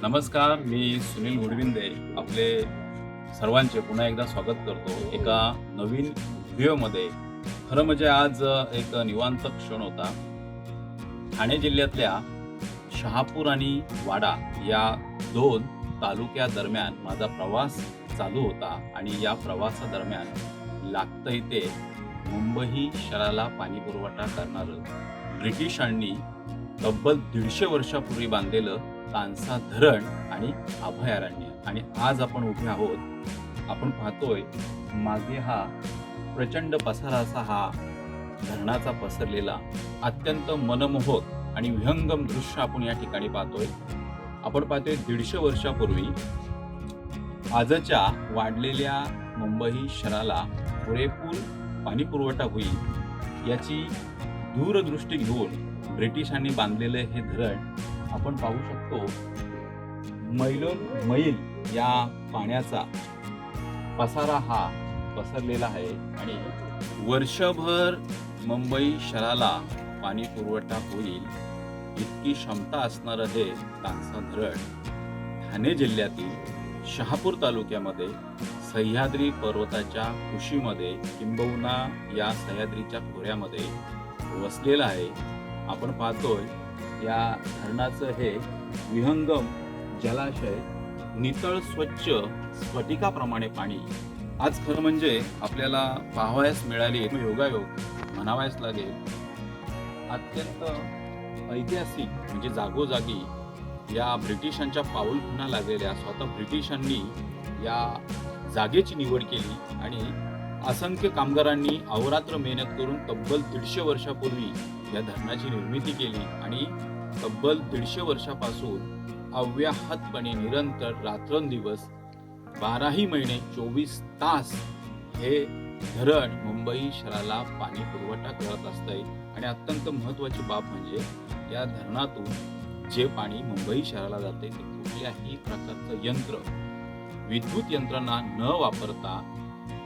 नमस्कार, मी सुनील गुडविंदे आपले सर्वांचे पुन्हा एकदा स्वागत करतो एका नवीन व्हिडिओमध्ये. खरं म्हणजे आज एक निवांत क्षण होता. ठाणे जिल्ह्यातल्या शहापूर आणि वाडा या 2 तालुक्यादरम्यान माझा प्रवास चालू होता आणि या प्रवासादरम्यान लागतं इथे मुंबई शहराला पाणीपुरवठा करणारं ब्रिटिशांनी तब्बल 150 वर्षापूर्वी बांधलेलं तानसा धरण आणि अभयारण्य. आणि आज आपण उभे आहोत. आपण पाहतोय मागे हा प्रचंड पसारा असा हा धरणाचा पसरलेला अत्यंत मनमोहक आणि विहंगम दृश्य आपण या ठिकाणी पाहतोय. आपण पाहतोय 150 वर्षापूर्वी आजच्या वाढलेल्या मुंबई शहराला पुरेपूर पाणी पुरवठा होईल याची दूरदृष्टी घेऊन ब्रिटिशांनी बांधलेले हे धरण आपण पाहू शकतो. मैलोन मैल या पाण्याचा पसारा हा पसरलेला आहे आणि वर्षभर मुंबई शहराला पाणी पुरवठा होईल इतकी क्षमता असणारं हे तानसा धरण ठाणे जिल्ह्यातील शहापूर तालुक्यामध्ये सह्याद्री पर्वताच्या कुशीमध्ये किंबहुना या सह्याद्रीच्या खोऱ्यामध्ये वसलेलं आहे. आपण पाहतोय या धरणाचं हे विहंगम जलाशय नितळ स्वच्छ स्फटिकाप्रमाणे पाणी आज खरं म्हणजे आपल्याला पाहावयास मिळाली योगायोग म्हणावयास लागेल. अत्यंत ऐतिहासिक म्हणजे जागोजागी या ब्रिटिशांच्या पाऊलखुणा लागलेल्या स्वतः ब्रिटिशांनी या जागेची निवड केली आणि असंख्य कामगारांनी अहोरात्र मेहनत करून तब्बल 150 वर्षापूर्वी या धरणाची निर्मिती केली आणि तब्बल 150 वर्षापासून अव्याहतपणे निरंतर रात्रंदिवस 12ही महिने 24 तास हे धरण मुंबई शहराला पाणी पुरवठा करत असते. आणि अत्यंत महत्त्वाची बाब म्हणजे या धरणातून जे पाणी मुंबई शहराला जाते ते कुठल्याही प्रकारचं यंत्र विद्युत यंत्रणा न वापरता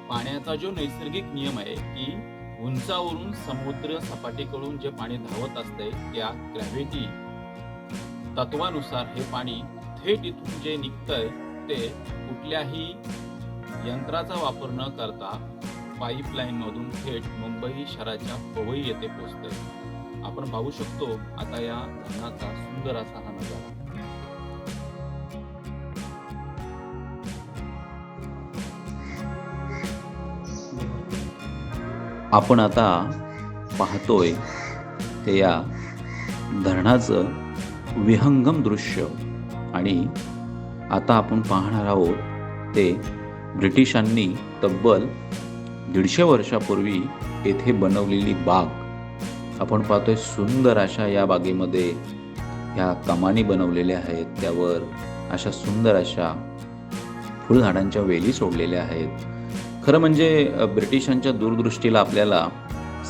पाण्याचा जो नैसर्गिक नियम आहे की उंचावरून समुद्र सपाटीकडून जे पाणी धावत असते त्या ग्रॅव्हिटी तत्वानुसार हे पाणी थेट इथून जे निघतंय ते कुठल्याही यंत्राचा वापर न करता पाईपलाईन मधून थेट मुंबई शहराच्या पवई येथे पोहोचतंय. आपण पाहू शकतो आता या धरणाचा सुंदर असा हा नजारा. आपण आता पाहतोय ते या धरणाचं विहंगम दृश्य. आणि आता आपण पाहणार आहोत ते ब्रिटिशांनी तब्बल 150 वर्षापूर्वी येथे बनवलेली बाग. आपण पाहतोय सुंदर अशा या बागेमध्ये ह्या कमानी बनवलेल्या आहेत, त्यावर अशा सुंदर अशा फुलझाडांच्या वेली सोडलेल्या आहेत. खरं म्हणजे ब्रिटिशांच्या दूरदृष्टीला आपल्याला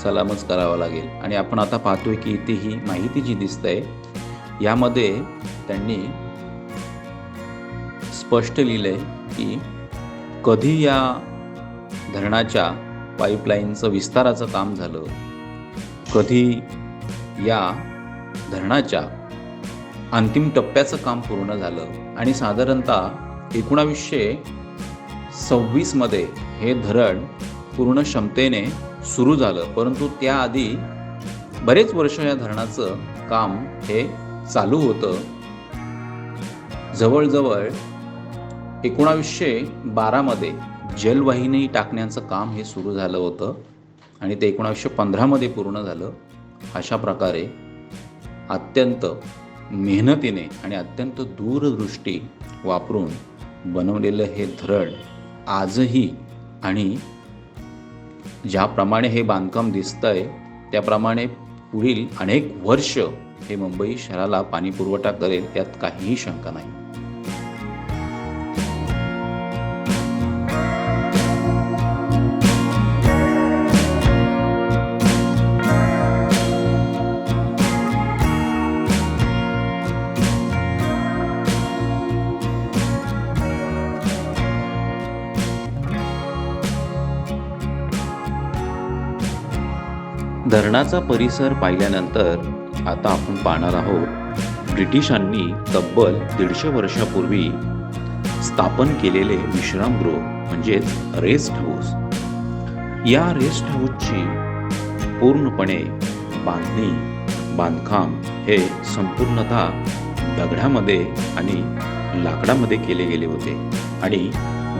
सलामच करावा लागेल. आणि आपण आता पाहतोय की इथे ही माहिती जी दिसते यामध्ये त्यांनी स्पष्ट लिहिलंय की कधी या धरणाच्या पाईपलाईनचं विस्ताराचं काम झालं, कधी या धरणाच्या अंतिम टप्प्याचं काम पूर्ण झालं आणि साधारणतः 1926 मध्ये हे धरण पूर्ण क्षमतेने सुरू झालं. परंतु त्याआधी बरेच वर्ष या धरणाचं काम हे चालू होतं. जवळजवळ 1912 मध्ये जलवाहिनी टाकण्याचं काम हे सुरू झालं होतं आणि ते 1915 मध्ये पूर्ण झालं. अशा प्रकारे अत्यंत मेहनतीने आणि अत्यंत दूरदृष्टी वापरून बनवलेलं हे धरण आजही आणि ज्याप्रमाणे हे बांधकाम दिसतंय त्याप्रमाणे पुढील अनेक वर्ष हे मुंबई शहराला पाणी पुरवठा करेल यात काहीही शंका नाही. धरणाचा परिसर पाहिल्यानंतर आता आपण पाहणार आहोत ब्रिटिशांनी तब्बल 150 वर्षापूर्वी स्थापन केलेले विश्रामगृह म्हणजेच रेस्ट हाऊस. या रेस्ट हाऊसची पूर्णपणे बांधकाम हे संपूर्णतः दगडामध्ये आणि लाकडामध्ये केले गेले होते आणि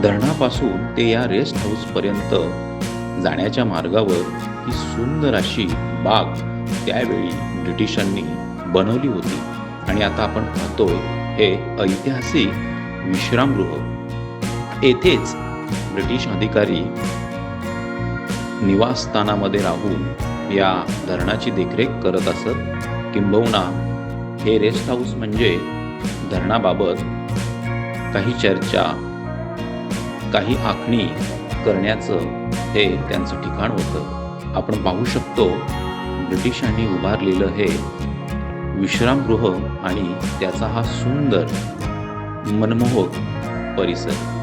धरणापासून ते या रेस्ट हाऊस पर्यंत जाण्याच्या मार्गावर ही सुंदर अशी बाग त्यावेळी ब्रिटिशांनी बनवली होती. आणि आता आपण पाहतोय हे ऐतिहासिक विश्रामगृह. येथेच ब्रिटिश अधिकारी निवासस्थानामध्ये राहून या धरणाची देखरेख करत असत. किंबहुना हे रेस्ट हाऊस म्हणजे धरणाबाबत काही चर्चा, काही आखणी करण्याचं हे त्यांचं ठिकाण होतं. आपण पाहू शकतो ब्रिटिशांनी उभारलेलं हे विश्रामगृह आणि त्याचा हा सुंदर मनमोहक परिसर.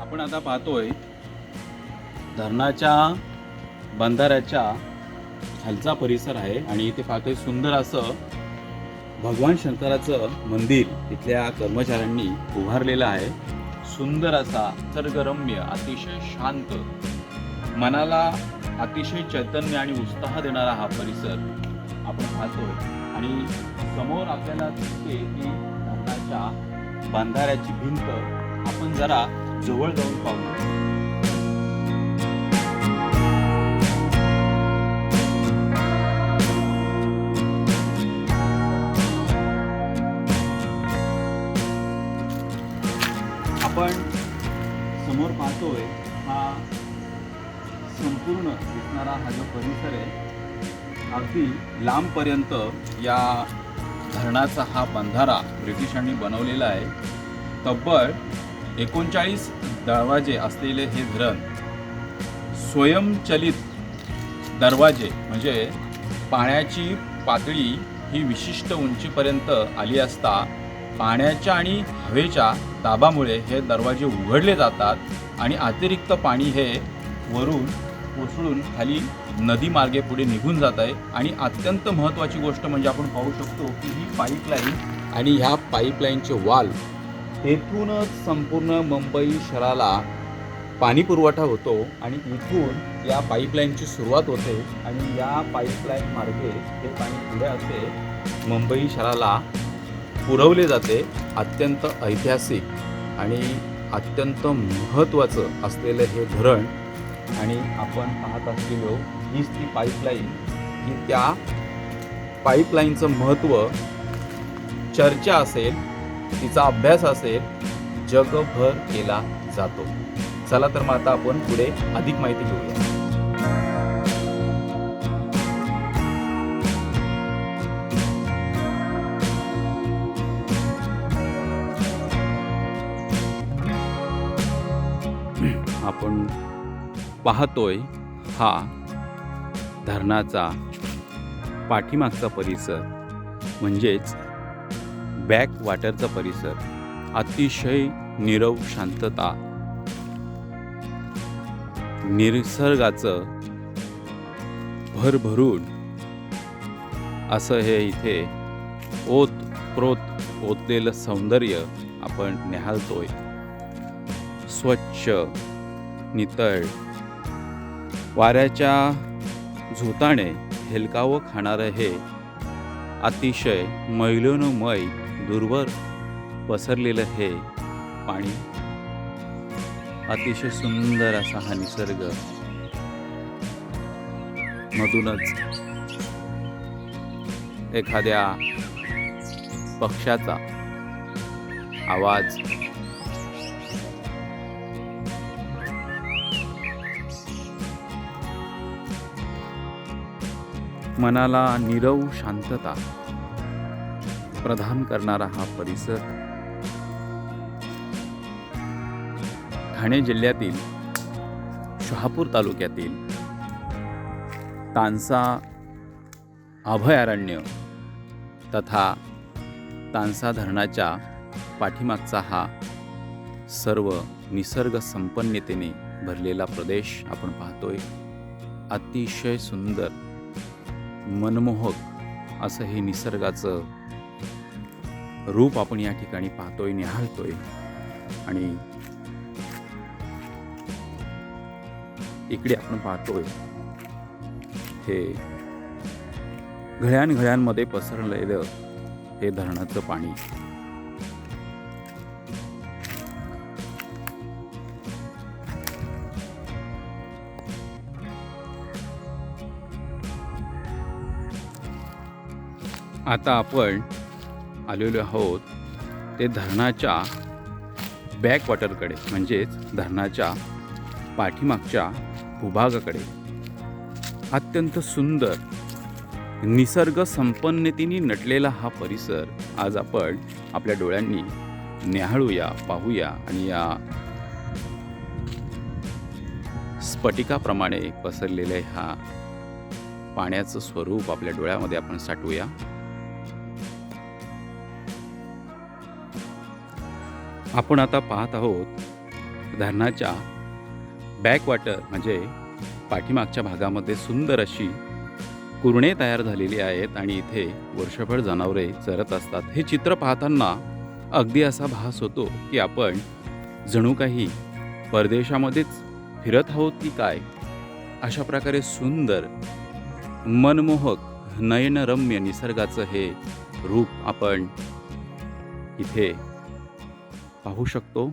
आपण आता पाहतोय धरणाच्या बंधाऱ्याच्या खालचा परिसर आहे आणि इथे पाहतोय सुंदर असं भगवान शंकराचं मंदिर इथल्या कर्मचाऱ्यांनी उभारलेलं आहे. सुंदर असा निसर्गरम्य, अतिशय शांत, मनाला अतिशय चैतन्य आणि उत्साह देणारा हा परिसर आपण पाहतोय. आणि समोर आपल्याला दिसते की धरणाच्या बंधाऱ्याची भिंत. आपण जरा जवळ जाऊन पाहू. आपण समोर पाहतोय हा संपूर्ण दिसणारा हा जो परिसर आहे, अगदी लांबपर्यंत या धरणाचा हा बंधारा ब्रिटिशांनी बनवलेला आहे. तब्बल 39 दरवाजे असलेले हे धरण स्वयंचलित दरवाजे म्हणजे पाण्याची पातळी ही विशिष्ट उंचीपर्यंत आली असता पाण्याच्या आणि हवेच्या दाबामुळे हे दरवाजे उघडले जातात आणि अतिरिक्त पाणी हे वरून कोसळून खाली नदी मार्गे पुढे निघून जात आहे. आणि अत्यंत महत्त्वाची गोष्ट म्हणजे आपण पाहू शकतो की ही पाईपलाईन आणि ह्या पाईपलाईनचे वाल येथूनच संपूर्ण मुंबई शहराला पाणी पुरवठा होतो आणि इथून या पाईपलाईनची सुरुवात होते आणि या पाईपलाईन मार्गे हे पाणी पुढे असे मुंबई शहराला पुरवले जाते. अत्यंत ऐतिहासिक आणि अत्यंत महत्त्वाचं असलेलं हे धरण. आणि आपण पाहत असलेलो हीच ती पाईपलाईन की त्या पाईपलाईनचं महत्त्व, चर्चा असेल, तिचा अभ्यास असेल, जगभर केला जातो. चला तर मग आता आपण पुढे अधिक माहिती घेऊया. आपण पाहतोय हा धरणाचा पाठीमागचा परिसर म्हणजेच बॅक वॉटरचा परिसर. अतिशय नीरव शांतता, निसर्गाचं भरभरून असं हे इथे ओतप्रोत ओतलेलं सौंदर्य आपण निहाळतोय. स्वच्छ, नितळ, वाऱ्याच्या झोताने हेलकावं खाणारं हे अतिशय मैलोनमय दूरवर पसरलेलं हे पाणी. अतिशय सुंदर असा हा निसर्ग. मधूनच एखाद्या पक्ष्याचा आवाज मनाला नीरव शांतता प्रदान करणारा हा परिसर ठाणे जिल्ह्यातील शहापूर तालुक्यातील तानसा अभयारण्य तथा तानसा धरणाच्या पाठीमागचा हा सर्व निसर्ग संपन्नतेने भरलेला प्रदेश आपण पाहतोय. अतिशय सुंदर मनमोहक असं हे निसर्गाचं रूप आपण या ठिकाणी पाहतोय, निहाळतोय. आणि इकडे आपण पाहतोय हे घळ्यांघळ्यांमध्ये पसरलेलं हे धरणाचं पाणी. आता आपण आलेलो आहोत ते धरणाच्या बॅकवॉटरकडे, म्हणजेच धरणाच्या पाठीमागच्या भूभागाकडे. अत्यंत सुंदर निसर्ग संपन्नतेने नटलेला हा परिसर आज आपण आपल्या डोळ्यांनी न्याहाळूया, पाहूया आणि या स्फटिकाप्रमाणे पसरलेल्या ह्या पाण्याचं स्वरूप आपल्या डोळ्यामध्ये आपण साठवूया. आपण आता पाहत आहोत धरणाच्या बॅकवॉटर म्हणजे पाठीमागच्या भागामध्ये सुंदर अशी कुरणे तयार झालेली आहेत आणि इथे वर्षभर जनावरे चरत असतात. हे चित्र पाहताना अगदी असा भास होतो की आपण जणू काही परदेशामध्येच फिरत आहोत की काय. अशा प्रकारे सुंदर मनमोहक नयनरम्य निसर्गाचं हे रूप आपण इथे पाहू शकतो.